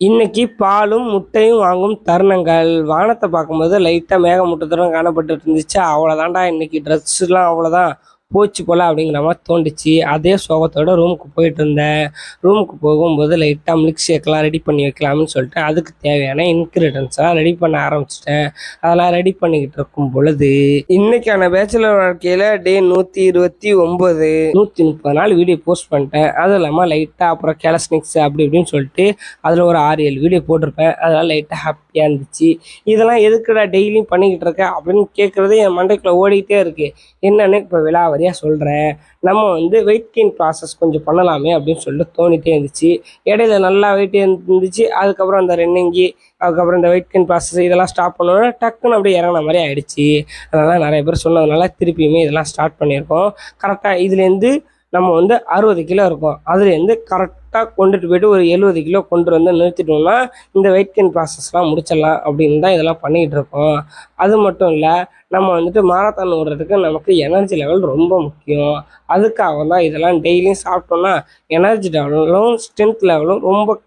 இன்னைக்கு பாலும் முட்டையும் வாங்கும் தருணங்கள். வானத்தை பார்க்கும்போது லைட்டா மேகமூட்டத்துடன் காணப்பட்டுட்டு இருந்துச்சு. அவ்வளோதான்டா இன்னைக்கு ட்ரெஸ்ஸுலாம் அவ்வளோதான் போச்சு போல அப்படிங்கிற மாதிரி தோணுச்சு. அதே சோகத்தோட ரூமுக்கு போயிட்டு இருந்தேன். ரூமுக்கு போகும்போது லைட்டாக மில்க் ஷேக்லாம் ரெடி பண்ணி வைக்கலாம்னு சொல்லிட்டு அதுக்கு தேவையான இன்க்ரீடியன்ஸ்லாம் ரெடி பண்ண ஆரம்பிச்சிட்டேன். அதெல்லாம் ரெடி பண்ணிக்கிட்டு இருக்கும் பொழுது இன்னைக்கான பேச்சுலர் வாழ்க்கையில் டே 129 130 நாள் வீடியோ போஸ்ட் பண்ணிட்டேன். அதுவும் இல்லாமல் லைட்டாக அப்புறம் கேலஸ்னிக்ஸ் அப்படி இப்படின்னு சொல்லிட்டு அதில் ஒரு 6-7 வீடியோ போட்டிருப்பேன். அதெல்லாம் லைட்டாக ஹாப்பியாக இருந்துச்சு. இதெல்லாம் எதுக்குடா டெய்லியும் பண்ணிக்கிட்டு இருக்கேன் அப்படின்னு கேட்குறது என் மண்டைக்குள்ளே ஓடிக்கிட்டே இருக்குது. என்னன்னு இப்போ விலாவரியாக சொல்கிறேன். நம்ம வெயிட் கெயின் ப்ராசஸ் கொஞ்சம் பண்ணலாமே அப்படின்னு சொல்லிட்டு தோணிகிட்டே இருந்துச்சு. இடையில நல்லா வெயிட் இருந்துச்சு. அதுக்கப்புறம் அந்த ரன்னிங்கி, அதுக்கப்புறம் இந்த வெயிட் கெயின் ப்ராசஸ் இதெல்லாம் ஸ்டாப் பண்ணோன்னா டக்குன்னு அப்படியே இறங்கின மாதிரி ஆகிடுச்சு. அதனால் நிறைய பேர் சொன்னதுனால திருப்பியுமே இதெல்லாம் ஸ்டார்ட் பண்ணியிருக்கோம். கரெக்டாக இதுலேருந்து நம்ம 60 கிலோ இருக்கும். அதுலேருந்து கரெக்டாக கொண்டுட்டு போய்ட்டு ஒரு 70 கிலோ கொண்டு நிறுத்திட்டோம்னா இந்த வெயிட் கெயின் ப்ராசஸ்லாம் முடிச்சிடலாம் அப்படின்னு தான் இதெல்லாம் பண்ணிக்கிட்டு இருக்கோம். அது மட்டும் இல்லை, நம்ம மாரத்தான் ஓடுறதுக்கு நமக்கு எனர்ஜி லெவல் ரொம்ப முக்கியம். அதுக்காக தான் இதெல்லாம் டெய்லியும் சாப்பிட்டோன்னா எனர்ஜி லெவலும் ஸ்ட்ரென்த் லெவலும் ரொம்ப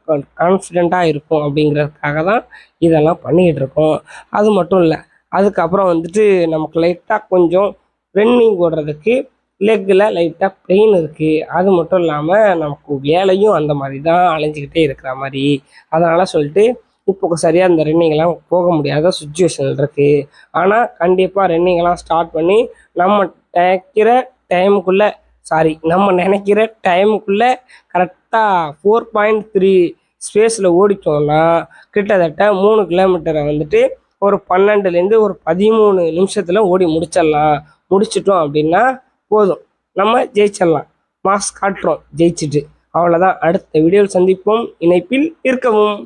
கான்ஃபிடெண்ட்டாக இருக்கும் அப்படிங்கிறதுக்காக தான் இதெல்லாம் பண்ணிக்கிட்டு இருக்கோம். அது மட்டும் இல்லை, அதுக்கப்புறம் நமக்கு லைட்டாக கொஞ்சம் ரன்னிங் ஓடுறதுக்கு லெக்கில் லைட்டாக பெயின் இருக்குது. அது மட்டும் இல்லாமல் நமக்கு வேலையும் அந்த மாதிரி தான் அலைஞ்சிக்கிட்டே இருக்கிற மாதிரி. அதனால் சொல்லிட்டு இப்போ சரியாக இந்த ரன்னிங்கெல்லாம் போக முடியாத சுச்சுவேஷன் இருக்குது. ஆனால் கண்டிப்பாக ரன்னிங்கெல்லாம் ஸ்டார்ட் பண்ணி நம்ம நினைக்கிற டைமுக்குள்ளே கரெக்டாக 4.3 ஸ்பேஸில் ஓடிட்டோம்னா கிட்டத்தட்ட 3 கிலோமீட்டரை ஒரு 12லேருந்து ஒரு 13 நிமிஷத்தில் ஓடி முடிச்சிட்டோம் அப்படின்னா போதும், நம்ம ஜெயிச்சிடலாம். மாஸ் காட்டுறோம் ஜெயிச்சுட்டு. அவ்வளோதான். அடுத்த வீடியோவில் சந்திப்போம். இணைப்பில் இருக்கவும்.